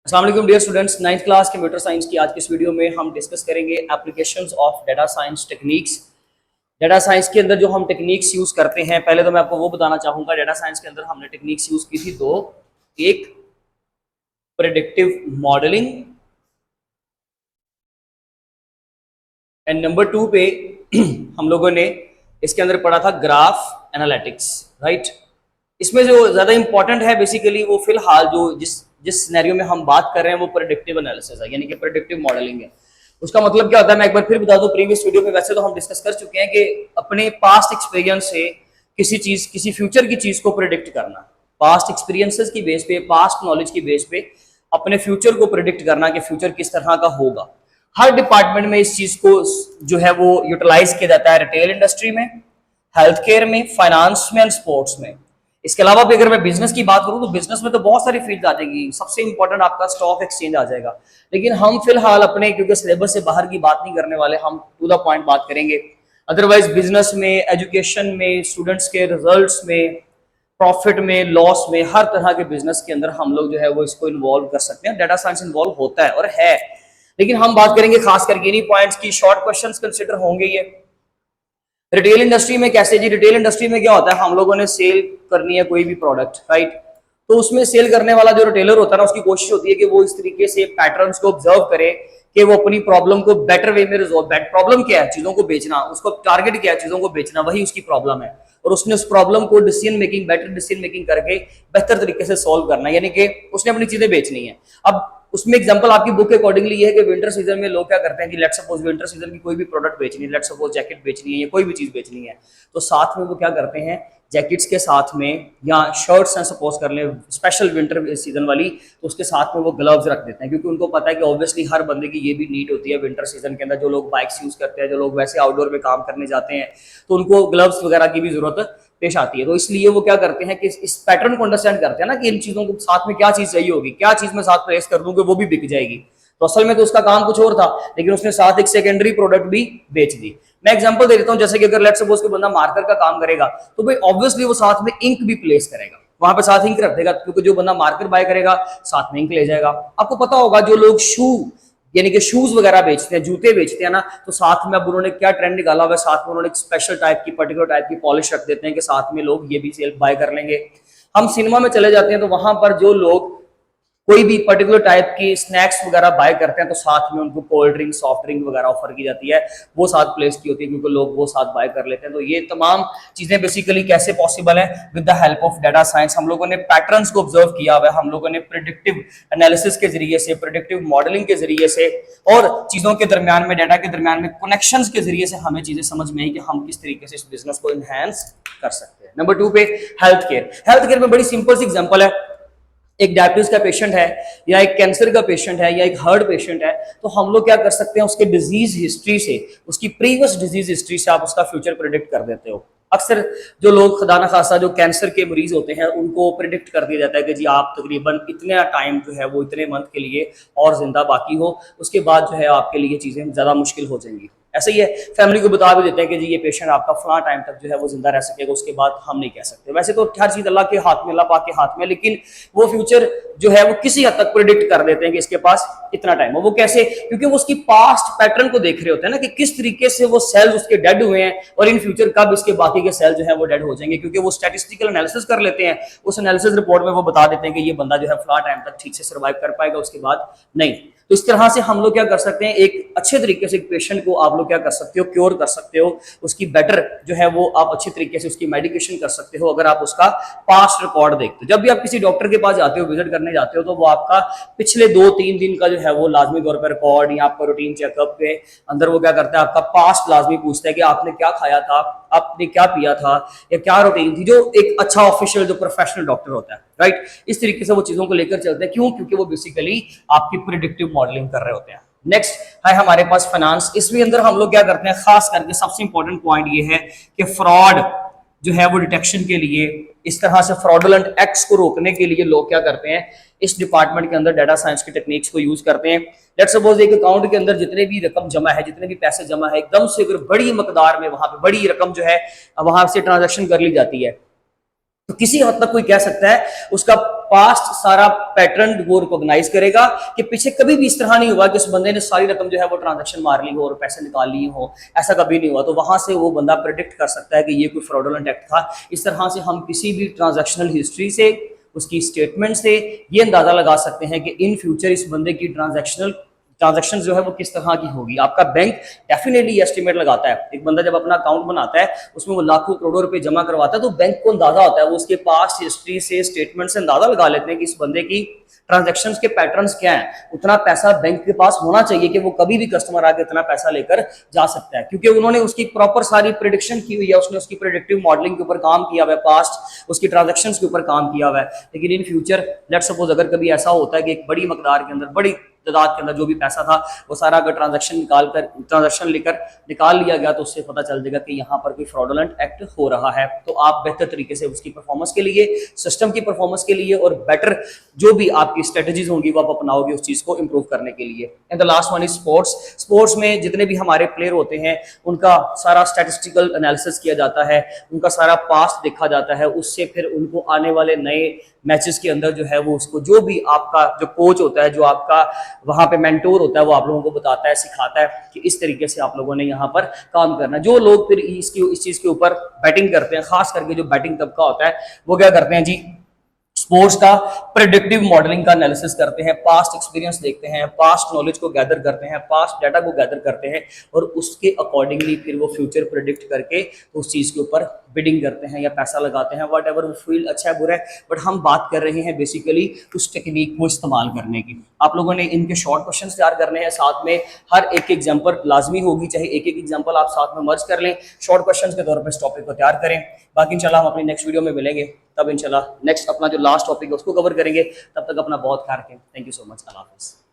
अस्सलाम वालेकुम dear students, 9th class computer science की आज की इस वीडियो में हम डिस्कस करेंगे applications of data science techniques. Data science के अंदर जो हम टेक्निक्स यूज़ करते हैं, पहले तो मैं आपको वो बताना चाहूँगा। डाटा साइंस के अंदर हमने टेक्निक्स यूज़ की थी दो, एक predictive modelling and number two पे हम लोगों ने इसके अंदर पढ़ा था ग्राफ एनालिटिक्स, राइट। इसमें जो ज़्यादा इंपॉर्टेंट है बेसिकली वो फिलहाल जो जिस जिस सिनेरियो में हम बात कर रहे हैं वो प्रेडिक्टिव एनालिसिस है, यानी कि प्रेडिक्टिव मॉडलिंग है। उसका मतलब क्या होता है मैं एक बार फिर बता दूं। प्रीवियस वीडियो में वैसे तो हम डिस्कस कर चुके हैं कि अपने पास्ट एक्सपीरियंस से किसी फ्यूचर की चीज को प्रिडिक्ट करना, पास्ट एक्सपीरियंसेस की बेस पे, पास्ट नॉलेज की बेस पे अपने फ्यूचर को प्रिडिक्ट करना कि फ्यूचर किस तरह का होगा। हर डिपार्टमेंट में इस चीज को जो है वो यूटिलाइज किया जाता है, रिटेल इंडस्ट्री में, हेल्थ केयर में, फाइनेंस में एंड स्पोर्ट्स में। इसके अलावा भी अगर मैं बिजनेस की बात करूं तो बिजनेस में तो बहुत सारी फील्ड आ जाएगी। सबसे इंपॉर्टेंट आपका स्टॉक एक्सचेंज आ जाएगा, लेकिन हम फिलहाल अपने क्योंकि सिलेबस से बाहर की बात नहीं करने वाले, हम टू द पॉइंट बात करेंगे। अदरवाइज बिजनेस में, एजुकेशन में, स्टूडेंट्स के रिजल्ट्स में, प्रॉफिट में, लॉस में, हर तरह के बिजनेस के अंदर हम लोग जो है वो इसको इन्वॉल्व कर सकते हैं। डाटा साइंस इन्वॉल्व होता है और है, लेकिन हम बात करेंगे खास करके इन्हीं पॉइंट्स की। शॉर्ट क्वेश्चंस कंसिडर होंगे ये। रिटेल इंडस्ट्री में कैसे जी? रिटेल इंडस्ट्री में क्या होता है, हम लोगों ने सेल करनी है कोई भी प्रोडक्ट, राइट। तो उसमें सेल करने वाला जो रिटेलर होता है ना, उसकी कोशिश होती है कि वो इस तरीके से पैटर्न्स को ऑब्जर्व करे कि वो अपनी प्रॉब्लम को बेटर वे में रिजॉल्व। प्रॉब्लम क्या है? चीजों को बेचना। उसको टारगेट क्या है? चीजों को बेचना, वही उसकी प्रॉब्लम है। और उसने उस प्रॉब्लम को decision making, better decision making करके बेहतर तरीके से सॉल्व करना है, यानी कि उसने अपनी चीजें बेचनी है। अब उसमें एग्जांपल आपकी बुक के अकॉर्डिंगली ये है कि विंटर सीजन में लोग क्या करते हैं कि लेट्स सपोज विंटर सीजन की कोई भी प्रोडक्ट बेचनी है, लेट्स सपोज जैकेट बेचनी है या कोई भी चीज बेचनी है, तो साथ में वो क्या करते हैं, जैकेट्स के साथ में या शर्ट्स हैं सपोज कर लें स्पेशल विंटर सीजन वाली, तो उसके साथ में वो ग्लव्स रख देते हैं, क्योंकि उनको पता है कि ऑब्वियसली हर बंदे की ये भी नीड होती है विंटर सीजन के अंदर। जो लोग बाइक्स यूज करते हैं, जो लोग वैसे आउटडोर में काम करने जाते हैं, तो उनको ग्लव्स वगैरह की भी जरूरत पेश आती है। तो इसलिए वो क्या करते हैं कि इस पैटर्न को अंडरस्टैंड करते हैं ना कि इन चीजों को साथ में क्या चीज चाहिए होगी, क्या चीज में साथ प्लेस कर दूं कि वो भी बिक जाएगी। तो असल में तो उसका काम कुछ और था, लेकिन उसने साथ एक सेकेंडरी प्रोडक्ट भी बेच दी। मैं एग्जांपल दे देता हूं, जैसे कि अगर लेट्स सपोज कोई बंदा मार्कर का काम करेगा, तो भाई ऑब्वियसली वो साथ में इंक भी प्लेस करेगा, वहां पे साथ इंक रख देगा, क्योंकि जो बंदा मार्कर बाय करेगा साथ में इंक ले जाएगा। आपको पता होगा जो लोग शू यानी कि शूज वगैरह बेचते हैं, जूते बेचते हैं ना, तो साथ में अब उन्होंने क्या ट्रेंड निकाला हुआ है, साथ में उन्होंने एक स्पेशल टाइप की, पर्टिकुलर टाइप की पॉलिश रख देते हैं कि साथ में लोग ये भी सेल बाय कर लेंगे। हम सिनेमा में चले जाते हैं तो वहां पर जो लोग कोई भी पर्टिकुलर टाइप की स्नैक्स वगैरह बाय करते हैं, तो साथ में उनको कोल्ड ड्रिंक, सॉफ्ट ड्रिंक वगैरह ऑफर की जाती है, वो साथ प्लेस की होती है, क्योंकि लोग वो साथ बाय कर लेते हैं। तो ये तमाम चीजें बेसिकली कैसे पॉसिबल है? With the help of data science. हम लोगों ने पैटर्न्स को ऑब्जर्व किया हुआ है, हम लोगों ने प्रिडिक्टिव एनालिसिस के जरिए से, प्रिडिक्टिव मॉडलिंग के जरिए से और चीजों के दरमियान में, डाटा के दरमियान में कनेक्शंस के जरिए से हमें चीजें समझ में आई कि हम किस तरीके से इस बिजनेस को इनहैंस कर सकते हैं। नंबर 2 पे हेल्थ केयर। हेल्थ केयर में बड़ी सिंपल सी एग्जांपल है, एक डायबिटीज का पेशेंट है या एक कैंसर का पेशेंट है या एक हार्ट पेशेंट है, तो हम लोग क्या कर सकते हैं, उसके डिजीज हिस्ट्री से, उसकी प्रीवियस डिजीज हिस्ट्री से आप उसका फ्यूचर प्रिडिक्ट कर देते हो। अक्सर जो लोग खुदा ना खासा जो कैंसर के मरीज होते हैं, उनको प्रिडिक्ट कर दिया जाता है कि जी आप तकरीबन इतने टाइम जो है वो इतने मंथ के लिए और जिंदा बाकी हो, उसके बाद जो है आपके लिए चीजें ज्यादा मुश्किल हो जाएंगी। ऐसे ही है, फैमिली को बता भी देते हैं कि जी ये पेशेंट आपका फला टाइम तक जो है वो जिंदा रह सकेगा, उसके बाद हम नहीं कह सकते। वैसे तो हर चीज अल्लाह के हाथ में, अल्लाह पाक के हाथ में, लेकिन वो फ्यूचर जो है वो किसी हद तक प्रिडिक्ट कर देते हैं कि इसके पास इतना टाइम हो। वो कैसे? क्योंकि वो उसकी पास्ट पैटर्न को देख रहे होते हैं ना, कि किस तरीके से वो सेल्स उसके डेड हुए हैं और इन फ्यूचर कब इसके बाकी के सेल जो है वो डेड हो जाएंगे, क्योंकि वो स्टैटिस्टिकल एनालिसिस कर लेते हैं। उस एनालिसिस रिपोर्ट में वो बता देते हैं कि ये बंदा जो है फला टाइम तक ठीक से सर्वाइव कर पाएगा, उसके बाद नहीं। तो इस तरह से हम लोग क्या कर सकते हैं, एक अच्छे तरीके से एक पेशेंट को आप लोग क्या कर सकते हो, क्योर कर सकते हो, उसकी बेटर जो है वो आप अच्छी तरीके से उसकी मेडिकेशन कर सकते हो, अगर आप उसका पास्ट रिकॉर्ड देखते हो। जब भी आप किसी डॉक्टर के पास जाते हो, विजिट करने जाते हो, तो वो आपका पिछले 2-3 दिन का जो है वो लाजमी तौर पर रिकॉर्ड या आपका रूटीन चेकअप के अंदर वो क्या करता है, आपका पास्ट लाजमी पूछता है कि आपने क्या खाया था, आपने क्या पिया था, या क्या रूटीन थी, जो एक अच्छा ऑफिशियल जो प्रोफेशनल डॉक्टर होता है, राइट। इस तरीके से वो चीजों को लेकर चलते हैं। क्यों? क्योंकि वो बेसिकली आपकी प्रिडिक्टिव मॉडलिंग कर रहे होते हैं। नेक्स्ट है हमारे पास फाइनेंस। इसमें अंदर हम लोग क्या करते हैं, खास करके सबसे इंपॉर्टेंट पॉइंट ये है कि फ्रॉड जो है वो डिटेक्शन के लिए, इस तरह से फ्रॉडुलेंट एक्ट्स को रोकने के लिए लोग क्या करते हैं, इस डिपार्टमेंट के अंदर डाटा साइंस की टेक्निक्स को यूज करते हैं। लेट्स सपोज एक अकाउंट के अंदर जितने भी रकम जमा है, जितने भी पैसे जमा है, एकदम से अगर बड़ी मकदार में वहां पे बड़ी रकम जो है वहां से ट्रांजेक्शन कर ली जाती है, तो किसी हद तक कोई कह सकता है उसका पास्ट सारा पैटर्न वो रिकॉग्नाइज करेगा कि पीछे कभी भी इस तरह नहीं हुआ कि उस बंदे ने सारी रकम जो है वो ट्रांजैक्शन मार ली हो और पैसे निकाल लिए हो, ऐसा कभी नहीं हुआ। तो वहां से वो बंदा प्रेडिक्ट कर सकता है कि ये कोई फ्रॉडुलेंट एक्ट था। इस तरह से हम किसी भी ट्रांजैक्शनल हिस्ट्री से, उसकी स्टेटमेंट से ये अंदाजा लगा सकते हैं कि इन फ्यूचर इस बंदे की ट्रांजैक्शन जो है वो किस तरह की होगी। आपका बैंक डेफिनेटली एस्टिमेट लगाता है। एक बंदा जब अपना अकाउंट बनाता है, उसमें वो लाखों करोड़ों रुपए जमा करवाता है, तो बैंक को अंदाजा होता है, वो उसके पास्ट हिस्ट्री से, स्टेटमेंट से अंदाजा लगा लेते हैं कि इस बंदे की ट्रांजैक्शंस के पैटर्न्स क्या हैं। उतना पैसा बैंक के पास होना चाहिए कि वो कभी भी कस्टमर आके इतना पैसा लेकर जा सकता है, क्योंकि उन्होंने उसकी प्रॉपर सारी प्रिडिक्शन की हुई है, उसने उसकी प्रिडिक्टिव मॉडलिंग के ऊपर काम किया हुआ है, पास्ट उसकी ट्रांजैक्शंस के ऊपर काम किया हुआ है। लेकिन इन फ्यूचर लेट्स सपोज अगर कभी ऐसा होता है कि एक बड़ी मकदार के अंदर, बड़ी तादाद के अंदर जो भी पैसा था वो सारा अगर ट्रांजैक्शन लेकर निकाल लिया गया, तो उससे पता चल जाएगा कि यहाँ पर कोई फ्रॉडुलेंट एक्ट हो रहा है। तो आप बेहतर तरीके से उसकी परफॉर्मेंस के लिए, सिस्टम की परफॉर्मेंस के लिए और बेटर जो भी आपकी स्ट्रेटजीज होंगी वो आप अपनाओगे उस चीज को इंप्रूव करने के लिए। And the last one is sports. Sports में जितने भी हमारे प्लेयर होते हैं उनका सारा स्टैटिस्टिकल एनालिसिस किया जाता है, उनका सारा पास्ट देखा जाता है, उससे फिर उनको आने वाले नए मैचेस के अंदर जो है वो उसको, जो भी आपका जो कोच होता है, जो आपका वहां पे मेंटोर होता है, वो आप लोगों को बताता है, सिखाता है कि इस तरीके से आप लोगों ने यहाँ पर काम करना है। जो लोग फिर इस चीज के ऊपर बैटिंग करते हैं, खास करके जो बैटिंग तबका होता है, वो क्या करते हैं जी, स्पोर्ट्स का प्रेडिक्टिव मॉडलिंग का एनालिसिस करते हैं, पास्ट एक्सपीरियंस देखते हैं, पास्ट नॉलेज को गैदर करते हैं, पास्ट डाटा को गैदर करते हैं और उसके अकॉर्डिंगली फिर वो फ्यूचर प्रेडिक्ट करके उस चीज के ऊपर बिडिंग करते हैं या पैसा लगाते हैं, वट एवर वो फील्ड अच्छा है बुरा है। बट हम बात कर रहे हैं बेसिकली उस टेक्निक को इस्तेमाल करने की। आप लोगों ने इनके शॉर्ट क्वेश्चन तैयार करने हैं, साथ में हर एक एग्जाम्पल लाजमी होगी, चाहे एक एक एग्जाम्पल आप साथ में मर्ज कर लें, शॉर्ट क्वेश्चन के तौर पर इस टॉपिक को तैयार करें। बाकी इंशाल्लाह हम अपनी नेक्स्ट वीडियो में मिलेंगे, तब इंशाल्लाह नेक्स्ट अपना जो लास्ट टॉपिक है उसको कवर करेंगे। तब तक अपना बहुत ख्याल रखें। Thank you so much. अल्लाह हाफिज़।